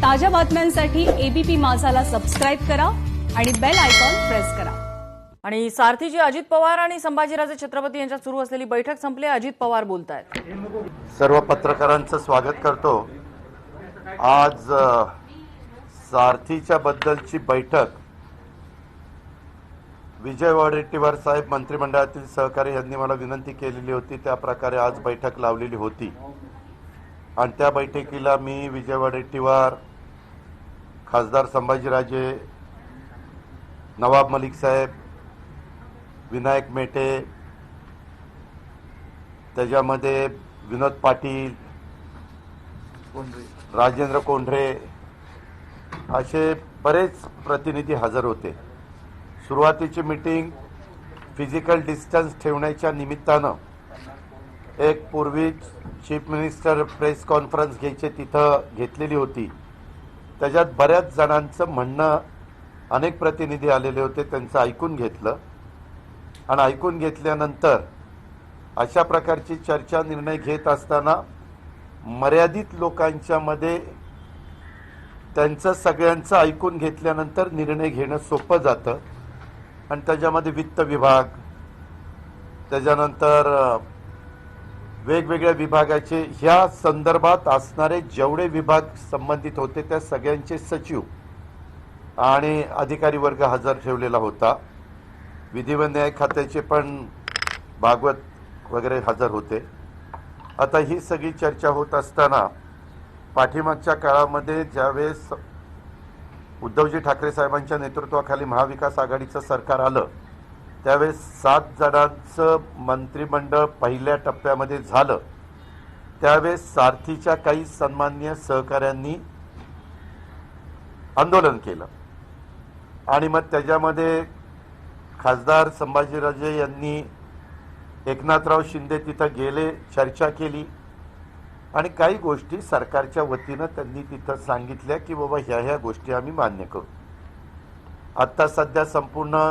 ताज्या बातम्यांसाठी ABP माझाला subscribe करा आणि बेल आयकॉन प्रेस करा। आणि सारथीजी अजित पवार आणि संभाजीराजे छत्रपती यांच्यात सुरू असलेली बैठक संपली। अजित पवार बोलतायत। सर्व पत्रकारांचं स्वागत करतो। आज सारथीच्या बद्दलची बैठक विजय वडेट्टीवार साहेब मंत्रिमंडळातील सहकारी यांनी मला विनंती केलेली होती, त्या प्रकारे आज बैठक लावलेली होती। आणि त्या बैठकीला मी, विजय वडेट्टीवार, खासदार संभाजीराजे, नवाब मलिक साहेब, विनायक मेटे, त्याच्यामध्ये विनोद पाटील, राजेंद्र कोंढरे असे बरेच प्रतिनिधी हजर होते। सुरुवातीची मीटिंग फिजिकल डिस्टन्स ठेवण्याच्या निमित्तानं एक पूर्वी चीफ मिनिस्टर प्रेस कॉन्फरन्स घ्यायचे तिथं घेतलेली होती। त्याच्यात बऱ्याच जणांचं म्हणणं, अनेक प्रतिनिधी आलेले होते, त्यांचं ऐकून घेतलं आणि ऐकून घेतल्यानंतर अशा प्रकारची चर्चा निर्णय घेत असताना मर्यादित लोकांच्या मध्ये त्यांचं सगळ्यांचं ऐकून घेतल्यानंतर निर्णय घेणं सोपं जातं। आणि त्याच्यामध्ये वित्त विभाग, त्याच्यानंतर वेगवेगळ्या विभागाचे ह्या संदर्भात असणारे जेवढे विभाग संबंधित होते त्या सगळ्यांचे सचिव आणि अधिकारी वर्ग हजर ठेवलेला होता। विधी व न्याय खात्याचे पण भागवत वगैरे हजर होते। आता ही सगळी चर्चा होत असताना पाठीमागच्या काळामध्ये ज्यावेळेस उद्धवजी ठाकरे साहेबांच्या नेतृत्वाखाली महाविकास आघाडीचं सरकार आलं त्यावेळेस 7 जणांचं मंत्रिमंडळ पहिल्या टप्प्यामध्ये झालं। त्यावेळेस सारथीच्या काही सन्माननीय सहकाऱ्यांनी आंदोलन केलं आणि मग त्याच्यामध्ये खासदार संभाजीराजे यांनी एकनाथराव शिंदे तिथं गेले, चर्चा केली आणि काही गोष्टी सरकारच्या वतीनं त्यांनी तिथं सांगितल्या की बाबा ह्या गोष्टी आम्ही मान्य करू। आता सध्या संपूर्ण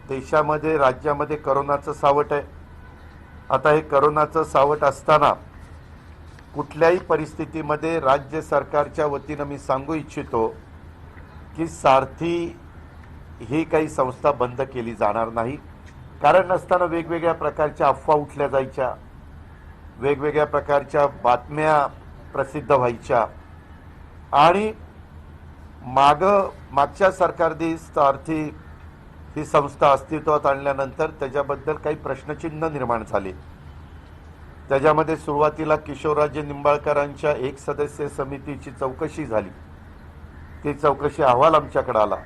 देशामध्ये, राज्यामध्ये करोनाचं सावट आहे। आता हे करोनाचं सावट असताना कुठल्याही परिस्थितीमध्ये राज्य सरकारच्या वतीनं मी सांगू इच्छितो की सारथी ही काही संस्था बंद केली जाणार नाही। कारण नसताना वेगवेगळ्या प्रकारच्या अफवा उठल्या जायच्या, वेगवेगळ्या प्रकारच्या बातम्या प्रसिद्ध व्हायच्या आणि मागच्या सरकारने सारथी ही संस्था अस्तित्वात आणल्यानंतर त्याच्याबद्दल काही प्रश्नचिन्ह निर्माण झाले। त्याच्यामध्ये सुरुवातीला किशोरराजे निंबाळकरांच्या एक सदस्य समितीची चौकशी झाली, ती चौकशी अहवाल आमच्याकडे आला।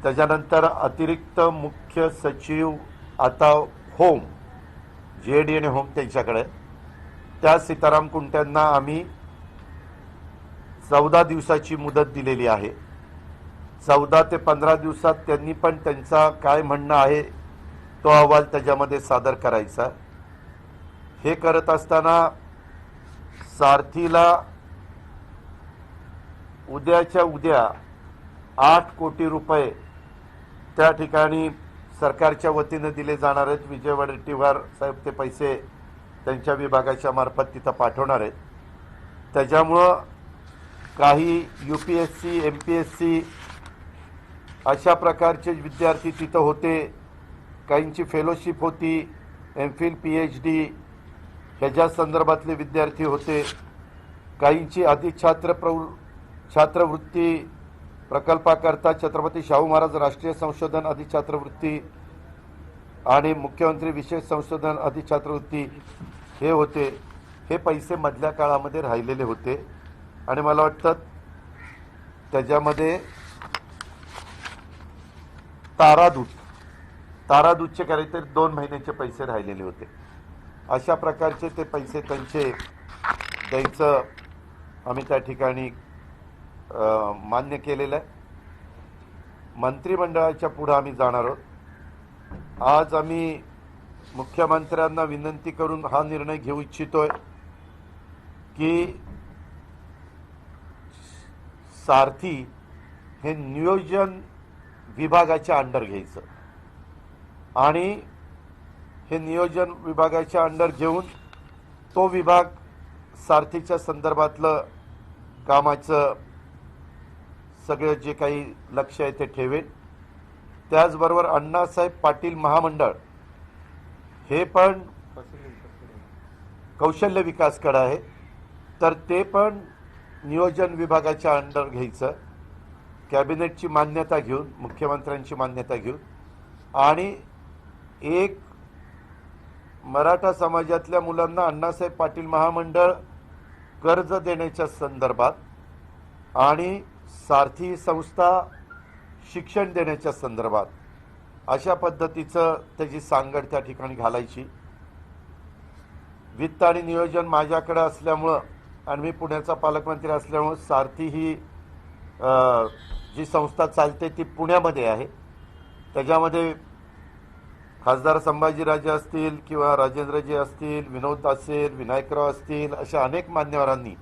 त्याच्यानंतर अतिरिक्त मुख्य सचिव आता होम, जेडी आणि होम त्यांच्याकडे, त्या सीताराम कुंट्यांना आम्ही 14 दिवसाची मुदत दिलेली आहे। 14 ते 15 दिवसात त्यांनी पण त्यांचा काय म्हणणं आहे तो अहवाल त्याच्यामध्ये सादर करायचा। हे करत असताना सारथीला उद्याच्या उद्या 8 कोटी रुपये त्या ठिकाणी सरकारच्या वतीने दिले जाणार आहेत। विजय वडेट्टीवार साहेब ते पैसे त्यांच्या विभागाच्या मार्फत तिथं पाठवणार आहेत। त्याच्यामुळं काही UPSC, MPSC अशा प्रकारचे विद्यार्थी तिथं होते, काहींची फेलोशिप होती, MPhil PhD ह्याच्या संदर्भातले विद्यार्थी होते, काहींची छात्रवृत्ती प्रकल्पाकरता छत्रपती शाहू महाराज राष्ट्रीय संशोधन अधिछात्रवृत्ती आणि मुख्यमंत्री विशेष संशोधन अधिछात्रवृत्ती हे होते। हे पैसे मधल्या काळामध्ये राहिलेले होते आणि मला वाटतं त्याच्यामध्ये तारादूतचे काहीतरी 2 महिन्याचे पैसे राहिलेले होते। अशा प्रकारचे ते पैसे त्यांचे द्यायचं आम्ही त्या ठिकाणी मान्य केलेलं आहे। मंत्रिमंडळाच्या पुढे आम्ही जाणार आहोत। आज आम्ही मुख्यमंत्र्यांना विनंती करून हा निर्णय घेऊ इच्छितोय की सारथी हे नियोजन विभागाच्या अंडर घ्यायचं आणि हे नियोजन विभागाच्या अंडर घेऊन तो विभाग सारथीच्या संदर्भातलं कामाचं सगळं जे काही लक्ष आहे ते ठेवेन. त्याचबरोबर अण्णासाहेब पाटील महामंडळ हे पण कौशल्य विकासकडे आहे, तर ते पण नियोजन विभागाच्या अंडर घ्यायचं, कॅबिनेटची मान्यता घेऊन, मुख्यमंत्र्यांची मान्यता घेऊन, आणि एक मराठा समाजातल्या मुलांना अण्णासाहेब पाटील महामंडळ कर्ज देण्याच्या संदर्भात आणि सारथी संस्था शिक्षण देण्याच्या संदर्भात अशा पद्धतीचं त्याची सांगड त्या ठिकाणी घालायची. वित्त आणि नियोजन माझ्याकडे असल्यामुळं आणि मी पुण्याचा पालकमंत्री असल्यामुळं सारथी ही जी संस्था चालते ती पुण्यामध्ये आहे. त्याच्यामध्ये खासदार संभाजीराजे असतील किंवा राजेंद्रजी असतील, विनोद असेल, विनायकराव असतील, अशा अनेक मान्यवरांनी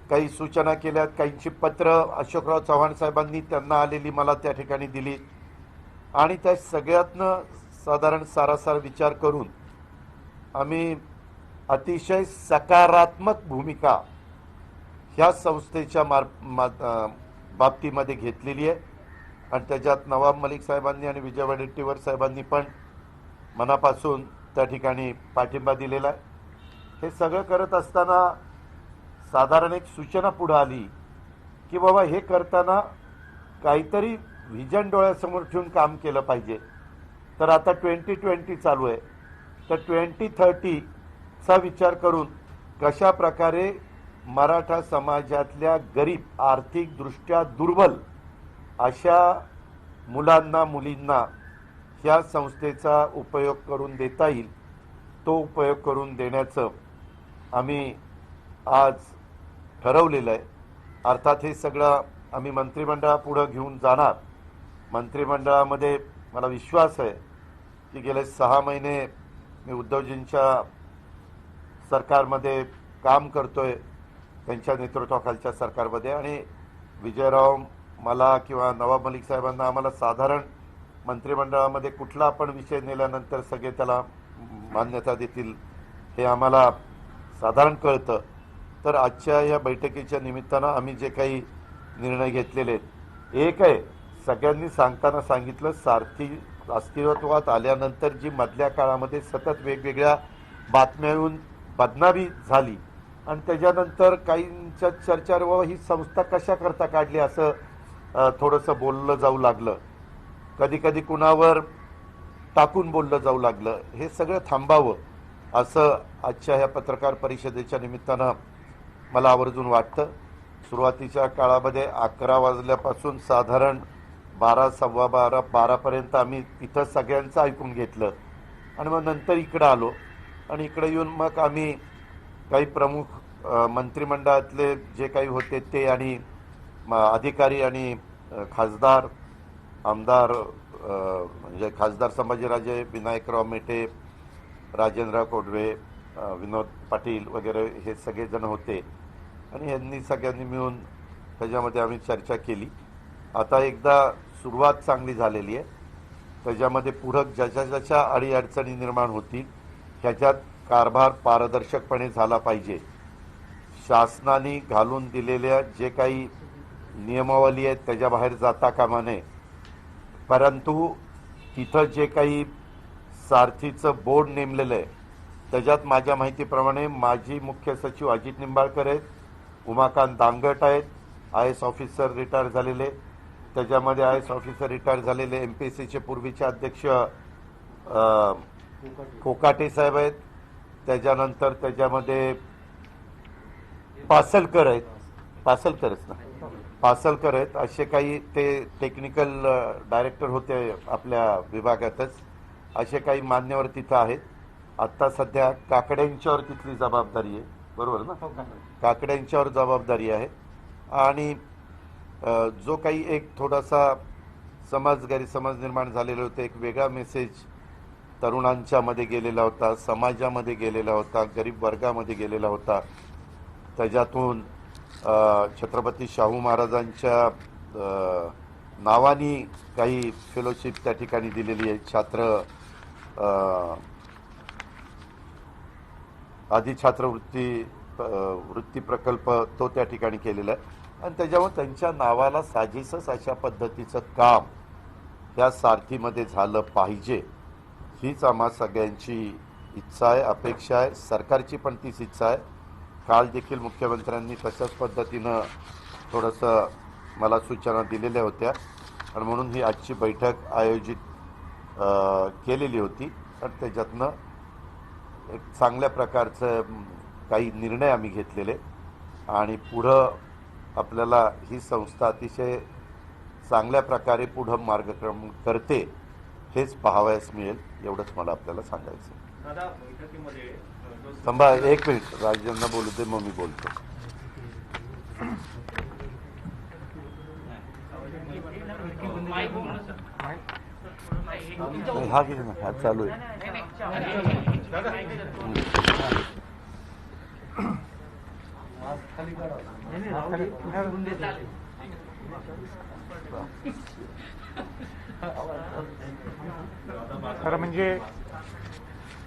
काही सूचना केल्यात. काहींची पत्र अशोकराव चव्हाण साहेबांनी त्यांना आलेली मला त्या ठिकाणी दिली आणि त्या सगळ्यातनं साधारण सारासार विचार करून आम्ही अतिशय सकारात्मक भूमिका ह्या संस्थेच्या बाबतीमध्ये घेतलेली आहे आणि त्याच्यात नवाब मलिक साहेबांनी आणि विजय वडेट्टीवार साहेबांनी पण मनापासून त्या ठिकाणी पाठिंबा दिलेला आहे. हे सगळं करत असताना साधारण एक सूचना पुढे आली की बाबा हे करताना काहीतरी व्हिजन डोळ्यासमोर ठेवून काम केलं पाहिजे. तर आता 2020 चालू आहे, तर 2030चा विचार करून कशा प्रकारे मराठा समाजातल्या गरीब, आर्थिकदृष्ट्या दुर्बल अशा मुलांना, मुलींना ह्या संस्थेचा उपयोग करून देता येईल, तो उपयोग करून देण्याचं आम्ही आज ठरवलेलं आहे. अर्थात हे सगळं आम्ही मंत्रिमंडळापुढं घेऊन जाणार. मंत्रिमंडळामध्ये मला विश्वास आहे की गेले 6 महिने मी उद्धवजींच्या सरकारमध्ये काम करतोय, त्यांच्या नेतृत्वाखालच्या सरकारमध्ये, आणि विजयराव मला किंवा नवाब मलिक साहेबांना आम्हाला साधारण मंत्रिमंडळामध्ये कुठला आपण विषय नेल्यानंतर सगळे त्याला मान्यता देतील हे आम्हाला साधारण कळतं. तर आजच्या या बैठकीच्या निमित्तानं आम्ही जे काही निर्णय घेतलेले आहेत, एक आहे सगळ्यांनी सांगताना सांगितलं, सारथी अस्तित्वात आल्यानंतर जी मधल्या काळामध्ये सतत वेगवेगळ्या बातम्या येऊन बदनामी झाली आणि त्याच्यानंतर काहींच्या चर्चा ही संस्था कशा करता काढली असं थोडंसं बोललं जाऊ लागलं, कधी कधी कुणावर टाकून बोललं जाऊ लागलं. हे सगळं थांबावं असं आजच्या ह्या पत्रकार परिषदेच्या निमित्तानं मला आवर्जून वाटतं. सुरुवातीच्या काळामध्ये 11 वाजल्यापासून साधारण 12, सव्वा 12, 12पर्यंत आम्ही तिथं सगळ्यांचं ऐकून घेतलं आणि मग नंतर इकडं आलो आणि इकडे येऊन मग आम्ही काही प्रमुख मंत्रिमंडळातले जे काही होते ते आणि अधिकारी आणि खासदार, आमदार, म्हणजे खासदार संभाजीराजे, विनायकराव मेटे, राजेंद्र कोडवे, विनोद पाटील वगैरे हे सगळेजण होते आणि यांनी सगळ्यांनी मिळून त्याच्यामध्ये आम्ही चर्चा केली. आता एकदा सुरुवात चांगली झालेली आहे, त्याच्यामध्ये पुढं ज्याच्या ज्याच्या अडीअडचणी निर्माण होतील ह्याच्यात कारभार पारदर्शकपणे झाला पाहिजे. शासनाने घालून दिलेल्या जे काही नियमावली आहेत त्याच्या बाहेर जाता कामा नये. परंतु तिथं जे काही सारथीचं बोर्ड नेमलेलं आहे त्याच्यात माझ्या माहितीप्रमाणे माजी मुख्य सचिव अजित निंबाळकर आहेत, उमाकांत दांगट आहेत, IAS ऑफिसर रिटायर झालेले, त्याच्यामध्ये IAS ऑफिसर रिटायर झालेले MPSCचे पूर्वीचे अध्यक्ष कोकाटे साहेब आहेत, त्याच्यानंतर त्याच्यामध्ये पासलकर आहेत, पासलकरच ना, पासलकर आहेत, असे काही ते टेक्निकल डायरेक्टर होते आपल्या विभागातच, असे काही मान्यवर तिथं आहेत. आत्ता सध्या काकड्यांच्यावर तिथली जबाबदारी आहे, बरोबर ना, काकड्यांच्यावर जबाबदारी आहे. आणि जो काही एक थोडासा गैरसमज निर्माण झालेले होते, एक वेगळा मेसेज तरुणांच्या मध्ये गेलेला होता, समाजामध्ये गेलेला होता, गरीब वर्गामध्ये गेलेला होता. त्याच्यातून छत्रपती शाहू महाराजांच्या नावानी काही फेलोशिप त्या ठिकाणी दिलेली आहे, छात्र आधी छात्रवृत्ती वृत्ती प्रकल्प तो त्या ठिकाणी केलेला आहे आणि त्याच्यामुळे त्यांच्या नावाला साजेसच अशा पद्धतीचं काम या सारथीमध्ये झालं पाहिजे, हीच आम्हा सगळ्यांची इच्छा आहे, अपेक्षा आहे. सरकारची पण तीच इच्छा आहे. काल देखील मुख्यमंत्र्यांनी तशाच पद्धतीनं थोडंसं मला सूचना दिलेल्या होत्या आणि म्हणून ही आजची बैठक आयोजित केलेली होती. आणि त्याच्यातनं एक चांगल्या प्रकारचं काही निर्णय आम्ही घेतलेले आणि पुढं आपल्याला ही संस्था अतिशय चांगल्या प्रकारे पुढं मार्गक्रमण करते हेच पाहावयास मिळेल, एवढंच मला आपल्याला सांगायचं. दादा, बैठकीमध्ये थांबा एक मिनिट, राजांना बोलू दे, मग मी बोलतो. हा किती ना हा चालू आहे. खरं म्हणजे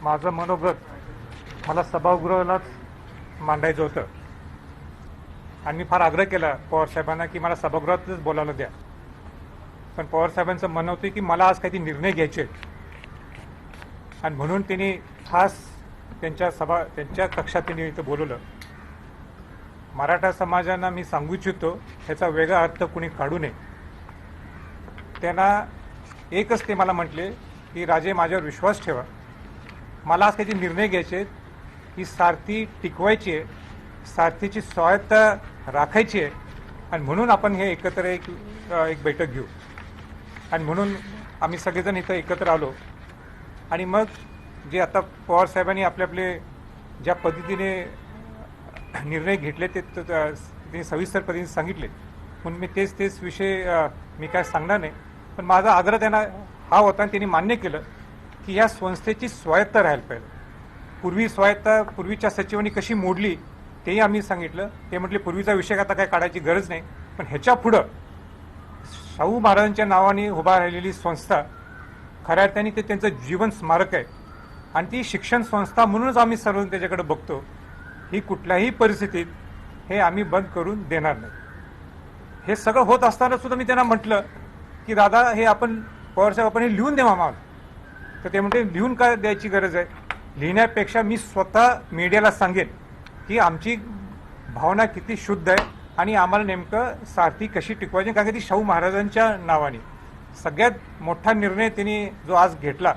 माझं मनोगत मला सभागृहालाच मांडायचं होतं आणि मी फार आग्रह केला पवार साहेबांना की मला सभागृहातच बोलायला द्या. पण पवार साहेबांचं म्हणणं होतं की मला आज काही निर्णय घ्यायचे आणि म्हणून त्यांनी खास त्यांच्या कक्षात त्यांनी इथं बोलवलं. मराठा समाजांना मी सांगू इच्छितो, ह्याचा वेगळा अर्थ कुणी काढू नये. त्यांना एकच ते मला म्हटले की राजे, माझ्यावर विश्वास ठेवा, मला आज काही निर्णय घ्यायचे, ही सारथी टिकवायची आहे, सारथीची स्वायत्ता राखायची आहे आणि म्हणून आपण हे एकत्र एक बैठक घेऊ. आणि म्हणून आम्ही सगळेजण इथं एकत्र आलो. आणि मग जे आता पवार साहेबांनी आपले ज्या पद्धतीने निर्णय घेतले ते त्यांनी सविस्तर पद्धतीने सांगितले, म्हणून मी तेच विषय मी काय सांगणार नाही. पण माझा आग्रह त्यांना हा होता आणि त्यांनी मान्य केलं की या संस्थेची स्वायत्ता राहायला पाहिजे. पूर्वी स्वायत्ता पूर्वीच्या सचिवांनी कशी मोडली तेही आम्ही सांगितलं. ते म्हटले पूर्वीचा विषय आता काय काढायची गरज नाही, पण ह्याच्या पुढं शाहू महाराजांच्या नावाने उभा राहिलेली संस्था खऱ्या अर्थाने ते त्यांचं जीवन स्मारक आहे आणि ती शिक्षण संस्था म्हणूनच आम्ही सर्व त्याच्याकडे बघतो. ही कुठल्याही परिस्थितीत हे आम्ही बंद करून देणार नाही. हे सगळं होत असताना सुद्धा मी त्यांना म्हटलं की दादा, हे आपण पवारसाहेब आपण हे लिहून द्या आम्हाला. तर ते म्हणते लिहून काय द्यायची गरज आहे, लिहिण्यापेक्षा मी स्वतः मीडियाला सांगेन की आमची भावना किती शुद्ध आहे आणि आम्हाला नेमकं सारथी कशी टिकवायची. कारण की ती शाहू महाराजांच्या नावाने सगळ्यात मोठा निर्णय त्यांनी जो आज घेतला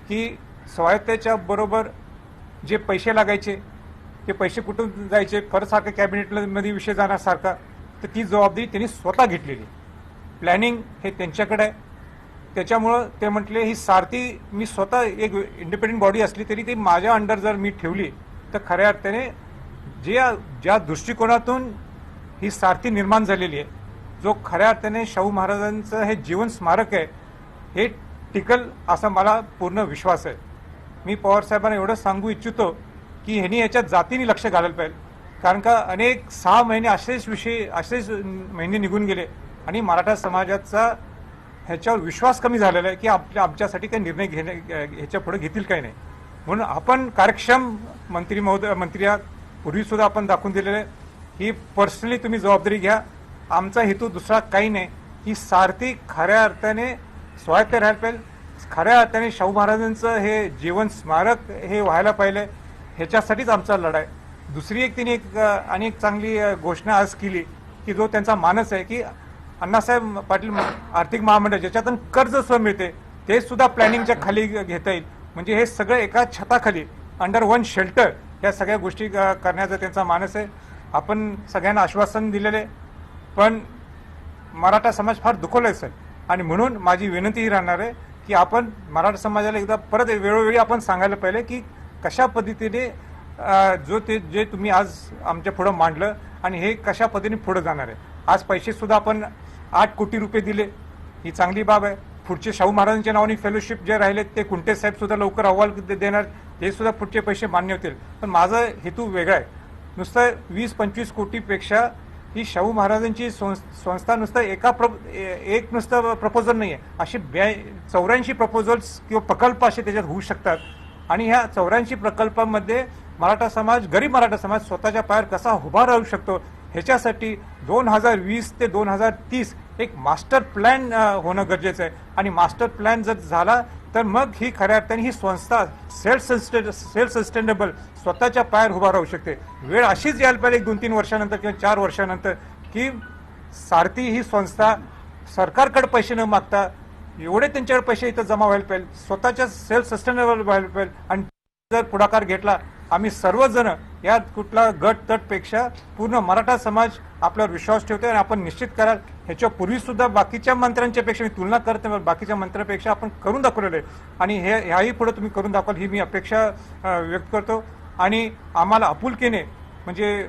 की स्वायत्तेच्या बरोबर जे पैसे लागायचे ते पैसे कुठून जायचे, परत सारखं कॅबिनेटमध्ये विषय जाणार सारखा, तर ती जबाबदारी त्यांनी स्वतः घेतलेली. प्लॅनिंग हे त्यांच्याकडे आहे. त्याच्यामुळं ते म्हटले ही सारथी मी स्वतः एक इंडिपेंडंट बॉडी असली तरी ती माझ्या अंडर जर मी ठेवली तर खऱ्या अर्थाने ज्या दृष्टिकोनातून ही सारथी निर्माण झालेली आहे, जो खऱ्या अर्थाने शाहू महाराजांचं हे जीवन स्मारक आहे, हे टिकल असा मला पूर्ण विश्वास आहे. मी पवार साहेबांना एवढं सांगू इच्छितो की ह्यांनी याच्यात जातीने लक्ष घालायला पाहिजे. कारण का अनेक 6 महिने असेच महिने निघून गेले आणि मराठा समाजाचा ह्याच्यावर विश्वास कमी झालेला आहे की आमच्यासाठी काही निर्णय ह्याच्या पुढे घेतील काही नाही. म्हणून आपण कार्यक्षम मंत्री आहात, पूर्वीसुद्धा आपण दाखवून दिलेलं आहे. ही पर्सनली तुम्ही जबाबदारी घ्या. आमचा हेतू दुसरा काही नाही. ही सारथी खऱ्या अर्थाने स्वायत्त राहायला पाहिजे. खऱ्या अर्थाने शाहू महाराजांचं हे जीवन स्मारक हे व्हायला पाहिजे, ह्याच्यासाठीच आमचा लढा आहे. दुसरी एक तिने आणि एक चांगली घोषणा आज केली की जो त्यांचा मानस आहे की अण्णासाहेब पाटील आर्थिक महामंडळ ज्याच्यातून कर्ज सुद्धा मिळते ते सुद्धा प्लॅनिंगच्या खाली घेता येईल. म्हणजे हे सगळं एका छताखाली अंडर वन शेल्टर या सगळ्या गोष्टी करण्याचा त्यांचा मानस आहे. आपण सगळ्यांना आश्वासन दिलेले, पण मराठा समाज फार दुखवला आहे आणि म्हणून माझी विनंती ही राहणार आहे की आपण मराठा समाजाला एकदा परत वेळोवेळी आपण सांगायला पाहिजे की कशा पद्धतीने जे तुम्ही आज आमच्या पुढं मांडलं आणि हे कशा पद्धतीने पुढे जाणार आहे. आज पैसे सुद्धा आपण 8 कोटी रुपये दिले, ही चांगली बाब आहे. पुढचे शाहू महाराजांच्या नावाने फेलोशिप जे राहिले ते कुंटे साहेब सुद्धा लवकर अहवाल देणार, ते सुद्धा पुढचे पैसे मान्य होतील. पण माझा हेतू वेगळा आहे. नुसतं 20-25 कोटीपेक्षा ही शाहू महाराजांची संस्था नुसतं एक नुसतं प्रपोजल नाही आहे, असे 84 प्रपोजल्स किंवा प्रकल्प असे त्याच्यात होऊ शकतात. आणि ह्या 84 प्रकल्पांमध्ये मराठा समाज, गरीब मराठा समाज स्वतःच्या पायावर कसा उभा राहू शकतो ह्याच्यासाठी 2020 ते 2030 एक मास्टर प्लॅन होणं गरजेचं आहे आणि मास्टर प्लॅन जर झाला तर मग ही खऱ्या अर्थाने ही संस्था सेल्फ सस्टेनेबल स्वतःच्या पायावर उभा राहू शकते. वेळ अशीच यायला पाहिजे 2-3 वर्षानंतर किंवा 4 वर्षानंतर की सारथी ही संस्था सरकारकडे पैसे न मागता एवढे त्यांच्याकडे पैसे इथं जमा व्हायला पाहिजे, स्वतःच्या सेल्फ सस्टेनेबल व्हायला पाहिजे. आणि जर पुढाकार घेतला आम्ही सर्वजण यात कुठला गट तटपेक्षा पूर्ण मराठा समाज आपल्यावर विश्वास ठेवतोय आणि आपण निश्चित कराल. ह्याच्या पूर्वी सुद्धा बाकीच्या मंत्र्यांच्या पेक्षा मी तुलना करत नाही, बाकीच्या मंत्र्यांपेक्षा आपण करून दाखवलेलं आहे आणि ह्याही पुढे तुम्ही करून दाखवाल ही मी अपेक्षा व्यक्त करतो. आणि आम्हाला आपुलकीने म्हणजे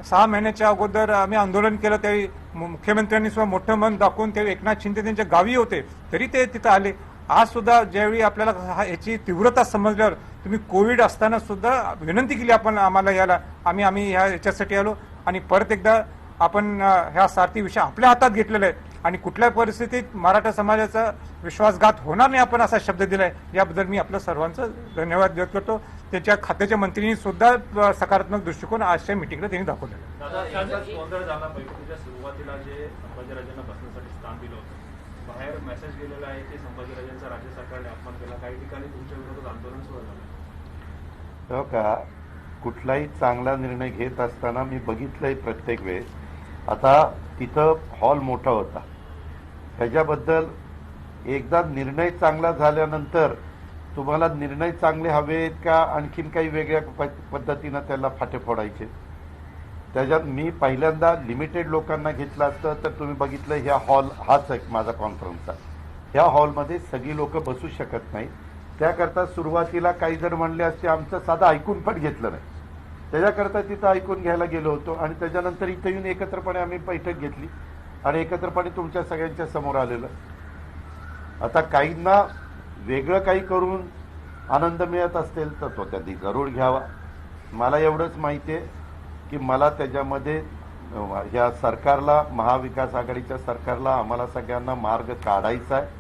6 महिन्याच्या अगोदर आम्ही आंदोलन केलं त्यावेळी मुख्यमंत्र्यांनी सुद्धा मोठं मन दाखवून त्यावेळी एकनाथ शिंदे त्यांच्या गावी होते तरी ते तिथं आले. आज सुद्धा ज्यावेळी आपल्याला ह्याची तीव्रता समजल्यावर तुम्ही कोविड असताना सुद्धा विनंती केली आपण आम्हाला याला आम्ही ह्याच्यासाठी आलो आणि परत एकदा आपण ह्या सारथी विषय आपल्या हातात घेतलेला आहे आणि कुठल्या परिस्थितीत मराठा समाजाचा विश्वासघात होणार नाही आपण असा शब्द दिलाय. याबद्दल मी आपल्या सर्वांचं धन्यवाद व्यक्त करतो. त्याच्या खात्याच्या मंत्र्यांनी सुद्धा सकारात्मक दृष्टिकोन आजच्या मिटिंगला त्यांनी दाखवलेला आहे. दादा गोंधळ झाला बैठकीच्या सुरुवातीला जे संभाजीराजांना बसण्यासाठी स्थान दिलं होतं बाहेर मेसेज गेलेला आहे की संभाजीराजांचा राज्य सरकारने अपमान केला. काही ठिकाणी तुमच्या विरोधात आंदोलन सुरू झालं. हो का, कुठलाही चांगला निर्णय घेत असताना मी बघितलंय प्रत्येक वेळेस. आता तिथं हॉल मोठा होता, ह्याच्याबद्दल एकदा निर्णय चांगला झाल्यानंतर तुम्हाला निर्णय चांगले हवेत का आणखीन काही वेगळ्या पद्धतीनं त्याला फाटे फोडायचे. त्याच्यात मी पहिल्यांदा लिमिटेड लोकांना घेतलं असतं तर तुम्ही बघितलं ह्या हॉल हाच एक माझा कॉन्फरन्सचा, ह्या हॉलमध्ये सगळी लोक बसू शकत नाही. त्याकरता सुरुवातीला काही जण म्हणले असते आमचं साधं ऐकून पण घेतलं नाही, त्याच्याकरता तिथं ऐकून घ्यायला गेलो होतो आणि त्याच्यानंतर इथं येऊन एकत्रपणे आम्ही बैठक घेतली आणि एकत्रपणे तुमच्या सगळ्यांच्या समोर आलेलं. आता काहींना वेगळं काही करून आनंद मिळत असेल तर तो त्यांनी जरूर घ्यावा. मला एवढंच माहिती आहे की मला त्याच्यामध्ये या सरकारला, महाविकास आघाडीच्या सरकारला, आम्हाला सगळ्यांना मार्ग काढायचा आहे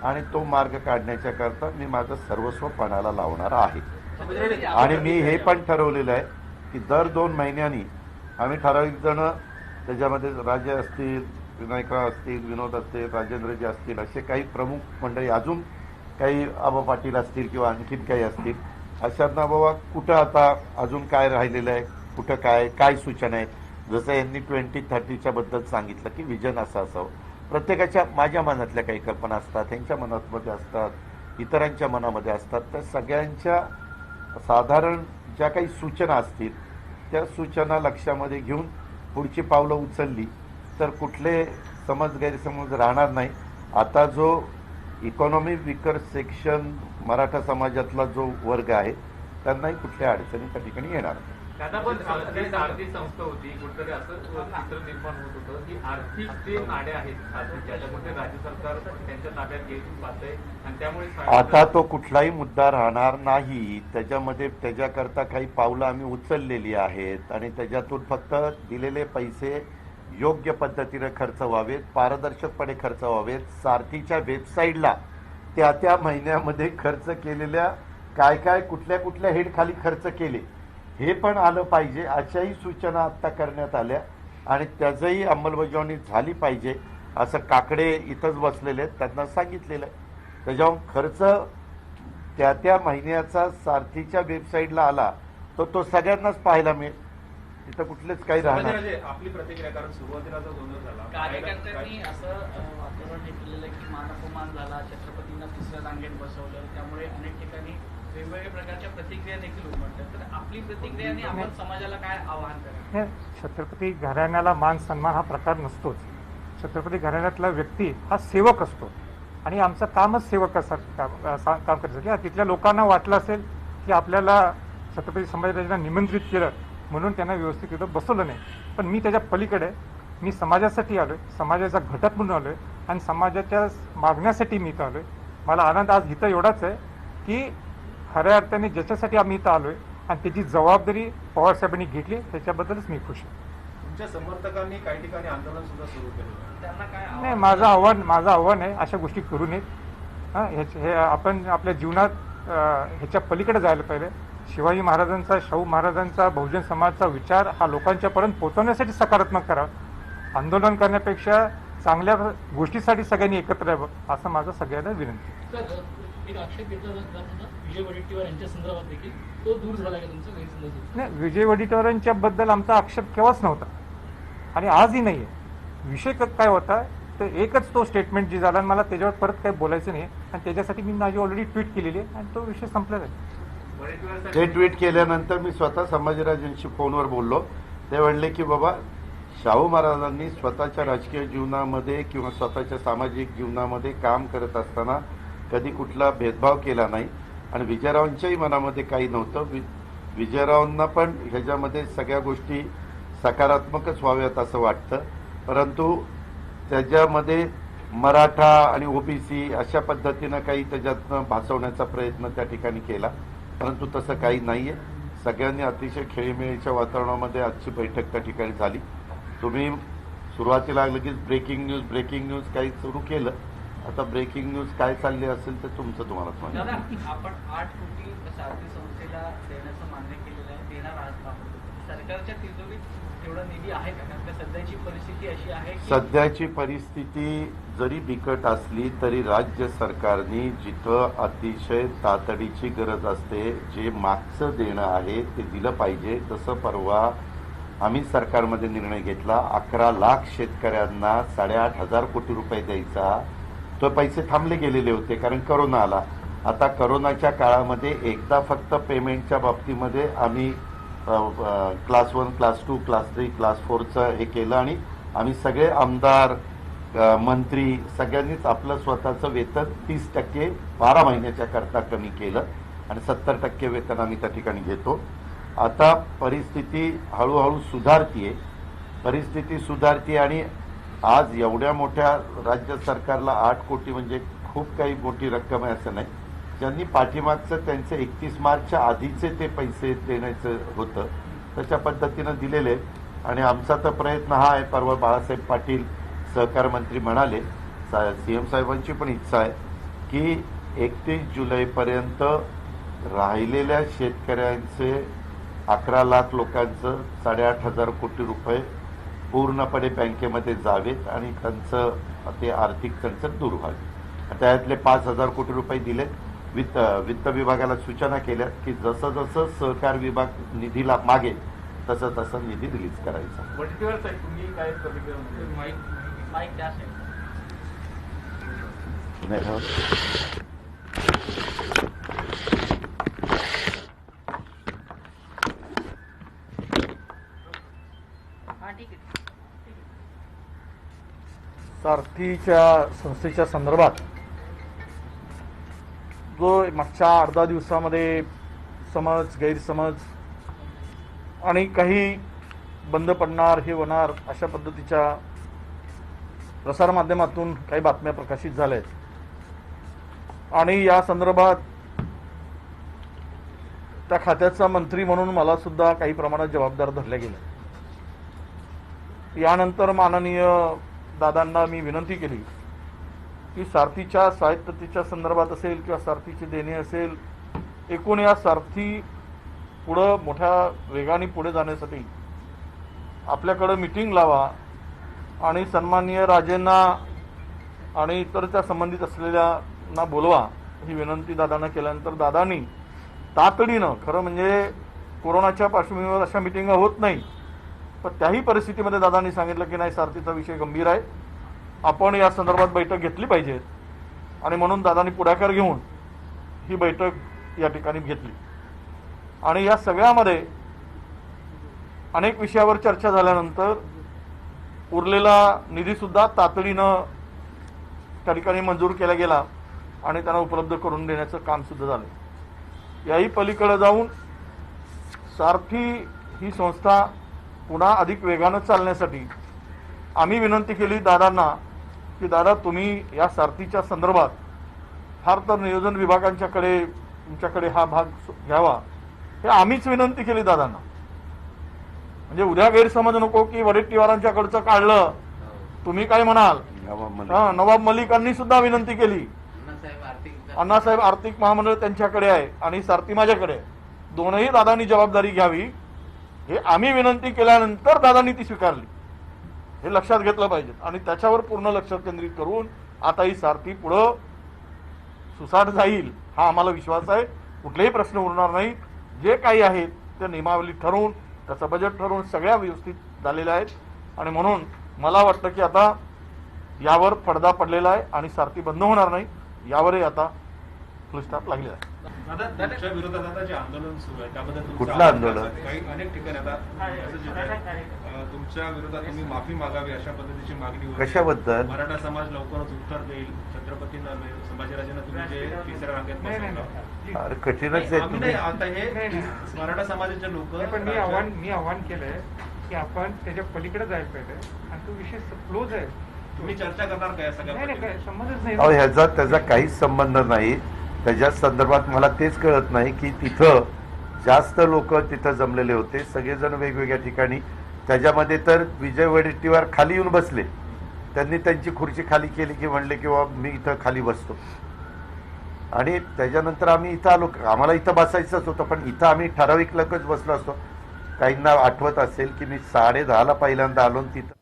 आणि तो मार्ग काढण्याच्या करता मी माझं सर्वस्व पणाला लावणार आहे. आणि मी हे पण ठरवलेलं आहे की दर 2 महिन्यांनी आम्ही ठराविक जण त्याच्यामध्ये राजे असतील, विनायकराव असतील, विनोद असतील, राजेंद्रजी असतील, असे काही प्रमुख मंडळी, अजून काही आबा पाटील असतील किंवा आणखीन काही असतील, अशांना बाबा कुठं आता अजून काय राहिलेलं आहे, कुठं काय सूचना आहेत. जसं यांनी 2030च्या बद्दल सांगितलं की विजन असं असावं. प्रत्येकाच्या माझ्या मनातल्या काही कल्पना असतात, त्यांच्या मनामध्ये असतात, इतरांच्या मनामध्ये असतात. त्या सगळ्यांच्या साधारण ज्या काही सूचना असतील त्या सूचना लक्षामध्ये घेऊन पुढची पावलं उचलली तर कुठले गैरसमज राहणार नाही. आता जो इकॉनॉमी विकर सेक्शन मराठा समाजातला जो वर्ग आहे त्यांनाही कुठल्या अडचणी त्या ठिकाणी येणार नाही. दादा पण आर्थिक संस्था होती कुठेतरी असं चित्र निर्माण होत होतं की आर्थिक जे नाडे आहेत त्याच्यामध्ये राज्य सरकार त्यांच्या ताब्यात घेऊन पाहतंय आणि त्यामुळे आता तो कुठलाही मुद्दा राहणार नाही. त्याच्यामध्ये त्याच्याकरता काही पावलं आम्ही उचललेली आहेत आणि त्याच्यातून फक्त दिलेले पैसे योग्य पद्धतीने खर्च व्हावेत, पारदर्शकपणे खर्च व्हावेत. सारथीच्या वेबसाईटला त्या महिन्यामध्ये खर्च केलेल्या काय कुठल्या हेड खाली खर्च केले हे पण आलं पाहिजे. अशाही सूचना आता करण्यात आल्या आणि त्याचंही अंमलबजावणी झाली पाहिजे असं काकडे इथंच बसलेले आहेत त्यांना सांगितलेलं आहे. त्याच्यावर खर्च त्या महिन्याचा सारथीच्या वेबसाईटला आला तर तो सगळ्यांनाच पाहायला मिळेल. तिथं कुठलेच काही राहणार. आपली प्रतिक्रिया, कारण सुरुवातीला जो गोंधळ झाला कार्यकर्त्यांनी असं वातावरण केलेलं की मानापमान झाला, छत्रपतींना तिसऱ्या रांगेत बसवलं, त्यामुळे अनेक ठिकाणी वेगवेगळ्या प्रकारच्या प्रतिक्रिया देखील उमटतात. तर आपली प्रतिक्रियाने आपण समाजाला काय आवाहन करा? छत्रपती घराण्याला मान सन्मान हा प्रकार नसतोच. छत्रपती घराण्यातला व्यक्ती हा सेवक असतो आणि आमचं कामच सेवक काम करायचं. तिथल्या लोकांना वाटलं असेल की आपल्याला छत्रपती संभाजीराजांना निमंत्रित केलं म्हणून त्यांना व्यवस्थित इथं बसवलं नाही. पण मी त्याच्या पलीकडे मी समाजासाठी आलोय, समाजाचा घटक म्हणून आलोय आणि समाजाच्या मागण्यासाठी मी इथं आलोय. मला आनंद आज इथं एवढाच आहे की खऱ्या अर्थाने ज्याच्यासाठी आम्ही इथं आलोय आणि त्याची जबाबदारी पवारसाहेबांनी घेतली त्याच्याबद्दलच मी खुश आहे. तुमच्या समर्थकांनी काही ठिकाणी आंदोलन सुद्धा सुरू केलं, त्यांना काय नाही, माझं आव्हान आहे अशा गोष्टी करू नयेत. हे आपण आपल्या जीवनात ह्याच्या पलीकडे जायला पाहिजे. शिवाजी महाराजांचा, शाहू महाराजांचा, बहुजन समाजाचा विचार हा लोकांच्यापर्यंत पोहोचवण्यासाठी सकारात्मक करा. आंदोलन करण्यापेक्षा चांगल्या गोष्टीसाठी सगळ्यांनी एकत्र यावं असं माझं सगळ्यांना विनंती. सर, एक आक्षेप घेतला जात होता विजय वडेट्टीवार यांच्या संदर्भात देखील, तो दूर झाला का तुमचा गैरसमज? नाही, विजय वडेट्टीवारांच्या बद्दल आमचा आक्षेप केव्हाच नव्हता आणि आजही नाहीये. विषय काय होता तर एकच तो स्टेटमेंट जी झाला आणि मला त्याच्यावर परत काही बोलायचं नाही आणि त्याच्यासाठी मी माझी ऑलरेडी ट्विट केलेली आहे आणि तो विषय संपलेला आहे. ते ट्विट केल्यानंतर मी स्वतः संभाजीराजांशी फोनवर बोललो. ते म्हणले की बाबा शाहू महाराजांनी स्वतःच्या राजकीय जीवनामध्ये किंवा स्वतःच्या सामाजिक जीवनामध्ये काम करत असताना कधी कुठला भेदभाव केला नाही आणि विजयरावांच्याही मनामध्ये काही नव्हतं. विजयरावांना पण ह्याच्यामध्ये सगळ्या गोष्टी सकारात्मकच व्हाव्यात असं वाटतं, परंतु त्याच्यामध्ये मराठा आणि ओबीसी अशा पद्धतीनं काही त्याच्यातनं भासवण्याचा प्रयत्न त्या ठिकाणी केला, परंतु तसं काही नाहीये. सगळ्यांनी अतिशय खेळीमेळीच्या वातावरणामध्ये आजची बैठक त्या ठिकाणी झाली. तुम्ही सुरुवातीला लगेच ब्रेकिंग न्यूज काही सुरू केलं. आता ब्रेकिंग न्यूज काय चालली असेल तर तुमचं तुम्हालाच माहिती. दादा, आपण 8 कोटी सारथी संस्थेला देण्याचं मान्य केलेलं आहे, देणार आहात आपण. सरकारच्या तिजोरीत तेवढा निधी आहे का? कारण का सध्याची परिस्थिती अशी आहे की सध्याची परिस्थिती जरी बिकट असली तरी राज्य सरकारने जिथं अतिशय तातडीची गरज असते, जे मागचं देणं आहे ते दिलं पाहिजे. जसं परवा आम्ही सरकारमध्ये निर्णय घेतला 11 लाख शेतकऱ्यांना 8,500 कोटी रुपये द्यायचा, तो पैसे थांबले गेलेले होते कारण करोना आला. आता करोनाच्या काळामध्ये एकदा फक्त पेमेंटच्या बाबतीमध्ये आम्ही क्लास 1, क्लास 2, क्लास 3, क्लास 4चं हे केलं आणि आम्ही सगळे आमदार, मंत्री सगळ्यांनीच आपलं स्वतःचं वेतन 30% 12 महिन्याच्या करता कमी केलं आणि 70% वेतन आम्ही त्या ठिकाणी घेतो. आता परिस्थिती हळूहळू सुधारतीये आणि आज एवढ्या मोठ्या राज्य सरकारला 8 कोटी म्हणजे खूप काही मोठी रक्कम आहे असं नाही. ज्यांनी पाठीमागचं त्यांचे 31 मार्चच्या आधीचे ते पैसे देण्याचं होतं तशा पद्धतीनं दिलेले आणि आमचा तर प्रयत्न हा आहे. परवा बाळासाहेब पाटील सहकार मंत्री म्हणाले, सीएम साहेबांची पण इच्छा आहे की 31 जुलैपर्यंत राहिलेल्या शेतकऱ्यांचे 11 लाख लोकांचं 8,500 कोटी रुपये पूर्णपणे बँकेमध्ये जावेत आणि त्यांचं ते आर्थिक चणचण दूर व्हावी. त्यातले 5,000 कोटी रुपये दिले. वित्त विभागाला सूचना केल्या की जसं जसं सहकार विभाग निधीला मागेल तसं तसं निधी रिलीज करायचा. वडेट्टीवार साहेब, तुम्ही काय प्रतिक्रिया माईक त्या साईड. हा, ठीक आहे. सारथीच्या संस्थेच्या संदर्भात जो मागच्या 8-10 दिवसामध्ये समज, गैरसमज आणि काही बंद पडणार, हे होणार अशा पद्धतीच्या प्रसारमाध्यमातून काही बातम्या प्रकाशित झाल्या आहेत आणि या संदर्भात त्या खात्याचा मंत्री म्हणून मला सुद्धा काही प्रमाणात जबाबदार धरल्या गेल्या. यानंतर माननीय दादांना मी विनंती केली की सारथीच्या स्वायत्ततेच्या संदर्भात असेल किंवा सारथीची देणे असेल, एकूण या सारथी पुढं मोठ्या वेगाने पुढे जाण्यासाठी आपल्याकडं मीटिंग लावा आणि सन्माननीय राजेंना आणि इतर त्या संबंधित असलेल्यांना बोलवा ही विनंती दादांना केल्यानंतर दादांनी तातडीनं, खरं म्हणजे कोरोनाच्या पार्श्वभूमीवर अशा मिटिंगा होत नाही, पण त्याही परिस्थितीमध्ये दादांनी सांगितलं की नाही, सारथीचा विषय गंभीर आहे, आपण या संदर्भात बैठक घेतली पाहिजे आणि म्हणून दादांनी पुढाकार घेऊन ही बैठक या ठिकाणी घेतली. आणि या सगळ्यामध्ये अनेक विषयावर चर्चा झाल्यानंतर उरलेला निधीसुद्धा तातडीनं त्या ठिकाणी मंजूर केला गेला आणि त्यांना उपलब्ध करून देण्याचं कामसुद्धा झालं. याही पलीकडे जाऊन सारथी ही संस्था पुन्हा अधिक वेगानं चालण्यासाठी आम्ही विनंती केली दादांना की दादा, तुम्ही या सारथीच्या संदर्भात फार तर नियोजन विभागांच्याकडे तुमच्याकडे हा भाग घ्यावा, हे आम्हीच विनंती केली दादांना. म्हणजे उद्या गैरसमज नको की वडेट्टीवारांच्याकडचं काढलं, तुम्ही काय म्हणाल. नवाब मलिकांनी सुद्धा विनंती केली. अण्णासाहेब आर्थिक महामंडळ त्यांच्याकडे आहे आणि सारथी माझ्याकडे आहे. दोनही दादांनी जबाबदारी घ्यावी, हे आम्ही विनंती केल्यानंतर दादांनी ती स्वीकारली, हे लक्षात घेतलं पाहिजे. आणि त्याच्यावर पूर्ण लक्ष केंद्रित करून आता ही सारथी पुढं सुसाट जाईल हा आम्हाला विश्वास आहे. कुठलेही प्रश्न उरणार नाहीत. जे काही आहेत ते नियमावली ठरवून, त्याचं बजेट ठरवून सगळ्या व्यवस्थित झालेल्या आहेत. आणि म्हणून मला वाटतं की आता यावर पडदा पडलेला आहे आणि सारथी बंद होणार नाही, यावरही आता फुल स्टॉप लागलेला आहे. दादा, तुमच्या विरोधात आता जे आंदोलन सुरू आहे त्याबद्दल तुमचं कुठलं आंदोलन? काही अनेक ठिकाणी आता मेसेज येत आहे, तुमच्या विरोधात तुम्ही माफी मागावी अशा पद्धतीची मागणी होती. कशाबद्दल? मराठा समाज लवकरच उत्तर देईल. छत्रपतींना संभाजीराजांना तुम्ही जे तिसऱ्या रांगेत बसवलं. अरे कठीणच आहे आम्ही तुम्ही. नाही, आता हे मराठा समाजाचे लोक पण मी आव्हान केलंय की आपण त्याच्या पलीकडे जायला पाहिजे आणि तो विषय क्लोज आहे. तुम्ही चर्चा करणार काय सगळ्या नाही पद्धतीने? काय संबंधच नाही. अहो ह्याचा त्याचा काहीच संबंध नाही. त्याच्या संदर्भात मला तेच कळत नाही की तिथं जास्त लोक तिथं जमलेले होते, सगळेजण वेगवेगळ्या ठिकाणी. त्याच्यामध्ये तर विजय वडेट्टीवार खाली येऊन बसले, त्यांनी त्यांची खुर्ची खाली केली की म्हणले की बाबा मी इथं खाली बसतो. आणि त्याच्यानंतर आम्ही इथं आलो. आम्हाला इथं बसायचंच होतं, पण इथं आम्ही ठराविक लोकच बसलो असतो. काहींना आठवत असेल की मी 10:30 पहिल्यांदा आलो तिथं